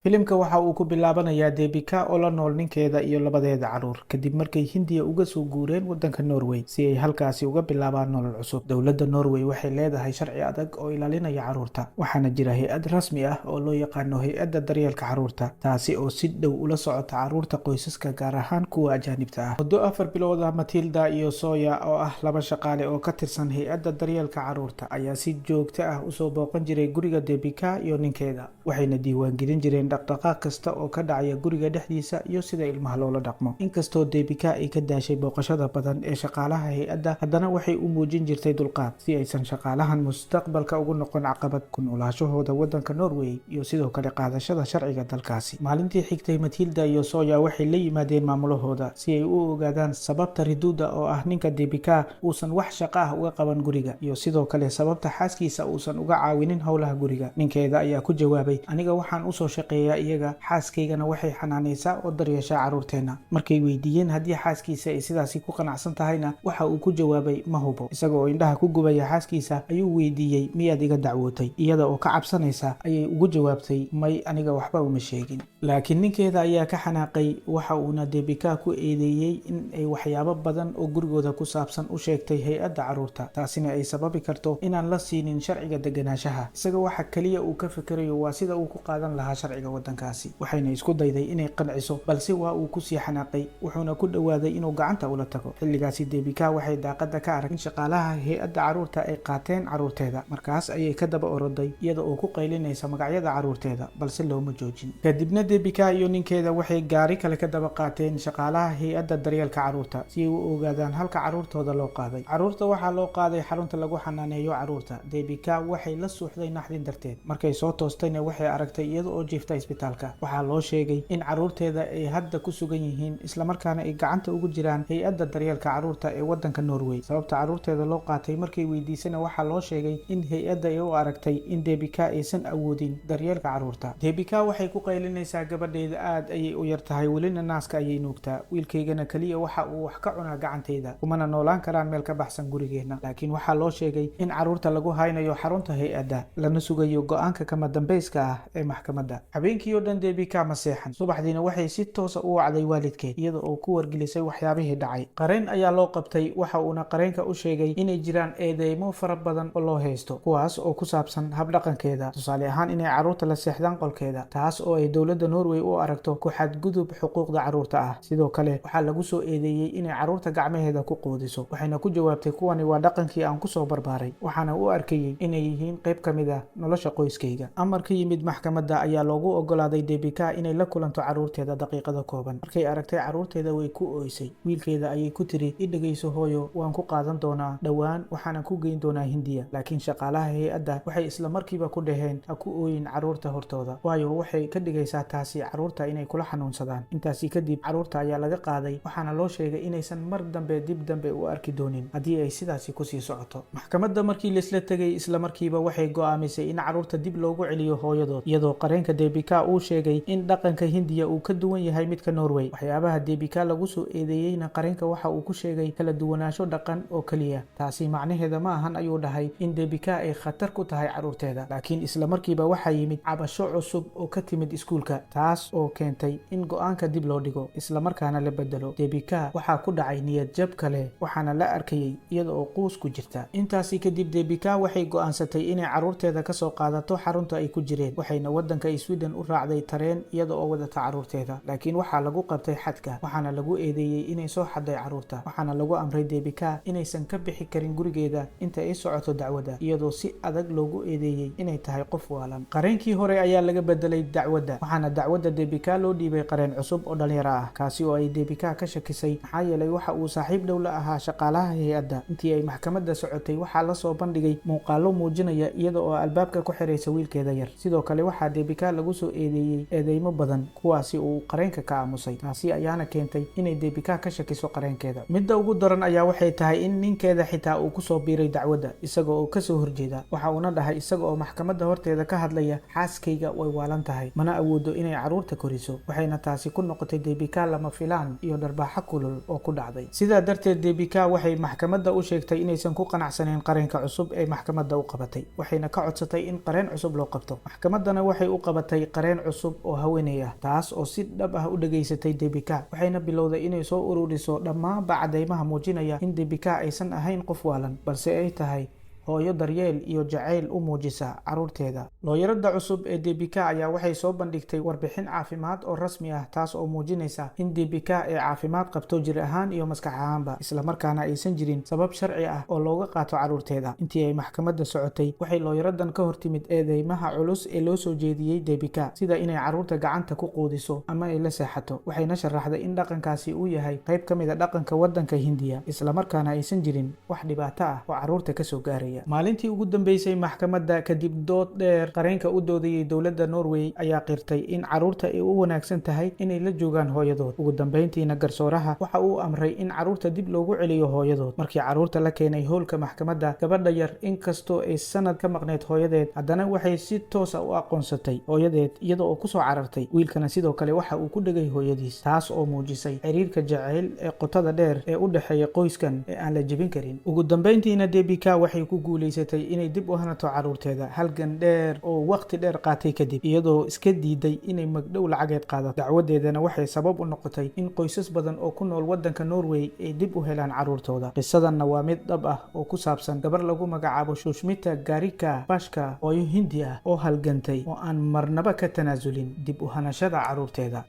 filimka waxa uu ku bilaabanayaa Deepika oo la nool ninkeeda iyo labadeeda caruur kadib markay Hindiya uga soo guureen wadanka Norway si ay halkaasi uga bilaabaan nolol cusub. Dowladda Norway waxay leedahay sharci adag oo ilaalinaya caruurta, waxaana jira hay'ad rasmi ah oo loo yaqaano Hay'adda Daryeelka Caruurta, taasi oo si dhow ula socota caruurta qoysaska gaar ahaan kuwa ajaanibta ah. Muddo 4 bilood ah, Matilda iyo Zoya oo ah laba shaqaale oo ka tirsan Hay'adda Daryeelka Caruurta ayaa si joogto ah u soo booqan jiray guriga Deepika iyo ninkeeda, waxayna diiwaangelin jireen dhaqdhaqaaq kasta oo ka dhacaya guriga dhexdiisa iyo sida ilmaha loola dhaqmo. Inkastoo Deepika ay ka daashay booqashada badan ee shaqaalaha hay'adda, haddana waxay u muujin jirtay dulqaad si aysan shaqaalahan mustaqbalka ugu noqon caqabad ku noolaashahooda wadanka Norway iyo sidoo kale qaadashada sharciga dalkaasi. Maalintii xigtay, Matilda iyo Zoya waxay la yimaadeen maamulahooda si ay u ogaadaan sababta Riduda oo ah ninka Deepika uusan wax shaqo ah uga qaban guriga, iyo sidoo kale sababta xaaskiisa uusan uga caawinin howlaha guriga. Ninkeeda ayaa ku jawaabay, "Aniga waxaan u soo shaqeeyaa iyaga, xaaskaygana waxay xanaanaysaa oo daryeeshaa caruurteena." Markay weydiiyeen haddii xaaskiisa ay sidaasi ku qanacsan tahayna, waxa uu ku jawaabay, "Ma hubo." Isaga oo indhaha ku gubaya xaaskiisa ayuu weydiiyey, "Miyaad iga dacwootay?" Iyada oo ka cabsanaysa ayay ugu jawaabtay, "May, aniga waxba uma sheegin." Laakiin ninkeeda ayaa ka xanaaqay, waxa uuna Deepika ku eedeeyey in ay waxyaabo badan oo gurigooda ku saabsan u sheegtay hay'adda caruurta, taasina ay sababi karto inaan la siinin sharciga deganaanshaha. Isaga waxa kaliya uu ka fikirayo waa sida uu ku qaadan lahaa sharciga wadankaasi. Waxayna isku dayday inay qanciso, balse waa uu ku sii xanaaqay, wuxuuna ku dhawaaday inuu gacanta ula tago. Xilligaasi Deepika waxay daaqada ka aragtay in shaqaalaha hay'adda caruurta ay qaateen caruurteeda. Markaas ayay ka daba oroday iyada oo ku qaylinaysa magacyada caruurteeda, balse looma joojin. Kadibna Deepika iyo ninkeeda waxay gaari kale ka daba qaateen shaqaalaha hay'adda daryeelka caruurta si ay u ogaadaan halka caruurtooda loo qaaday. Caruurta waxaa loo qaaday xarunta lagu xanaaneeyo caruurta. Deepika waxay la suuxday naxdin darteed. Markay soo toostayna waxay aragtay iyada oo jiifta isbitaalka. Waxaa loo sheegay in caruurteeda ay hadda ku sugan yihiin, isla markaana ay gacanta ugu jiraan hay'adda daryeelka caruurta ee wadanka Norway. Sababta caruurteeda loo qaatay markay weydiisana waxaa loo sheegay in hay'adda ay u aragtay in Deepika aysan awoodin daryeelka caruurta. Deepika waxay ku qaylinaysaa, "Gabadhayda aad ayay u yar tahay, welina naaska ayay nuugtaa. Wiilkaygana kaliya waxa uu wax ka cunaa gacantayda, kumana noolaan karaan meel ka baxsan gurigeena." Laakiin waxaa loo sheegay in caruurta lagu haynayo xarunta hay'adda, lana sugayo go'aanka kama dambayska ah ee maxkamadda. Habeenkii oo dhan Deepika ma seexan. Subaxdiina waxay si toos ah u wacday waalidkeed iyada oo ku wargelisay waxyaabihii dhacay. Qareen ayaa loo qabtay, waxa uuna qareenka u sheegay inay jiraan eedeymo fara badan oo loo haysto, kuwaas oo ku saabsan habdhaqankeeda, tusaale ahaan inay caruurta la seexdaan qolkeeda, taas oo ay dowladda Norway u aragto ku xadgudub xuquuqda caruurta ah. Sidoo kale waxaa lagu soo eedeeyey inay caruurta gacmaheeda ku quudiso, waxayna ku jawaabtay, "Kuwani waa dhaqankii aan ku soo barbaaray, waxaana u arkayay inay yihiin qayb ka mid ah nolosha qoyskayga." Amar ka yimid maxkamadda ayaa loogu oggolaaday Deepika inay la kulanto caruurteeda daqiiqado kooban. Markay aragtay caruurteeda way ku ooysay. Wiilkeeda ayay ku tiri, "I dhageyso hooyo, waan ku qaadan doonaa dhowaan, waxaana ku geyn doonaa Hindiya." Laakiin shaqaalaha hay'adda waxay isla markiiba ku dhaheen, "Ha ku ooyin caruurta hortooda, waayo waxay ka dhigaysaa taasi caruurta inay kula xanuunsadaan." Intaasi kadib caruurta ayaa laga qaaday, waxaana loo sheegay inaysan mar dambe dib dambe u arki doonin haddii ay sidaasi kusii socoto. Maxkamadda markii laisla tegay, isla markiiba waxay go'aamisay in caruurta dib loogu celiyo hooyadood, iyadoo qareenka Deepika uu sheegay in dhaqanka Hindiya uu ka duwan yahay midka Norway. Waxyaabaha Deepika lagu soo eedeeyeyna qareenka waxa uu ku sheegay kala duwanaansho dhaqan oo kaliya. Taasi macnaheeda ma ahan, ayuu dhahay, in Deepika ay khatar ku tahay caruurteeda. Laakiin isla markiiba waxaa yimid cabasho cusub oo ka timid iskuulka, taas oo keentay in go'aanka dib loo dhigo, isla markaana la bedelo. Deepika waxaa ku dhacay niyad jab kale, waxaana la arkayay iyada oo quus ku jirta. Intaasi kadib Deepika waxay go'aansatay inay caruurteeda ka soo qaadato xarunta ay ku jireen, waxayna wadanka Sweden u raacday tareen iyada oo wadata caruurteeda. Laakiin waxaa lagu qabtay xadka, waxaana lagu eedeeyey inay soo xaday caruurta, waxaana lagu amray Deepika inaysan ka bixi karin gurigeeda inta ay socoto dacwadda, iyadoo si adag loogu eedeeyey inay tahay qof waalan. Qareenkii hore ayaa laga bedelay dacwadda, waxaana dacwadda Deepika loo dhiibay qareen cusub oo dhalinyaro ah, kaasi oo ay Deepika ka shakisay maxaa yeelay waxa uu saaxiib dhow la ahaa shaqaalaha hay'adda. Intii ay maxkamadda socotay, waxaa la soo bandhigay muuqaallo muujinaya iyada oo albaabka ku xiraysa wiilkeeda yar. Sidoo kale waxaa Deepika lagu soo eedeeyey eedeymo badan, kuwaasi uu qareenka ka aamusay. Taasi ayaana keentay inay Deepika ka shakiso qareenkeeda. Midda ugu daran ayaa waxay tahay in ninkeeda xitaa uu ku soo biiray dacwadda, isaga oo ka soo horjeeda. Waxa uuna dhahay isaga oo maxkamadda horteeda ka hadlaya, "Xaaskayga way waalan tahay, mana awoodo inay caruurta koriso." Waxayna taasi ku noqotay Deepika lama filaan iyo dharbaaxo kulul oo ku dhacday. Sidaa darteed Deepika waxay maxkamadda u sheegtay inaysan ku qanacsaneyn qareenka cusub ee maxkamadda u qabatay, waxayna ka codsatay in qareen cusub loo qabto. Maxkamaddana waxay u qabatay qareen cusub oo haweeney ah, taas oo si dhab ah u dhageysatay Debika, waxayna bilowday inay soo ururiso dhammaanba cadeymaha muujinaya in Debika aysan ahayn qof waalan, balse ay tahay hooyo daryeel iyo jacayl u muujisa caruurteeda. Looyarada cusub ee Debika ayaa waxay soo bandhigtay warbixin caafimaad oo rasmi ah, taas oo muujinaysa in Debika ay caafimaad qabto jir ahaan iyo maskax ahaanba, isla markaana aysan jirin sabab sharci ah oo looga qaato caruurteeda. Intii ay maxkamadda socotay, waxay looyaradan ka hortimid eedeymaha culus ee loo soo jeediyey Debika, sida inay caruurta gacanta ku quudiso ama ay la seexato. Waxayna sharaxday in dhaqankaasi uu yahay qayb ka mid ah dhaqanka waddanka Hindiya, isla markaana aysan jirin wax dhibaato ah oo caruurta ka soo gaaraya. maalintii ugu dambeysay maxkamadda, kadib dood dheer, qareenka u doodayay dowladda Norway ayaa qirtay in caruurta ay u wanaagsan tahay inay la joogaan hooyadood. Ugu dambeyntiina garsooraha waxa uu amray in caruurta dib loogu celiyo hooyadood. Markii caruurta la keenay hoolka maxkamadda, gabadha yar inkastoo ay sanad ka maqneyd hooyadeed, haddana waxay si toos ah u aqoonsatay hooyadeed iyada oo kusoo carartay. Wiilkana sidoo kale waxa uu ku dhegay hooyadiis, taas oo muujisay xiriirka jacayl ee qotada dheer ee u dhexeeya qoyskan ee aan la jebin karin. Ugu dambeyntiina Debika waxay ku guuleysatay inay dib u hanato caruurteeda, halgan dheer oo waqti dheer qaatay kadib, iyadoo iska diiday inay magdhow lacageed qaadato. Dacwadeedana waxay sabab u noqotay in qoysas badan oo ku nool waddanka Norway ay dib u helaan caruurtooda. Qisadanna waa mid dhab ah oo ku saabsan gabar lagu magacaabo Shushmita Garika Bashka, hooyo Hindi ah oo halgantay oo aan marnaba ka tanaasulin dib u hanashada caruurteeda.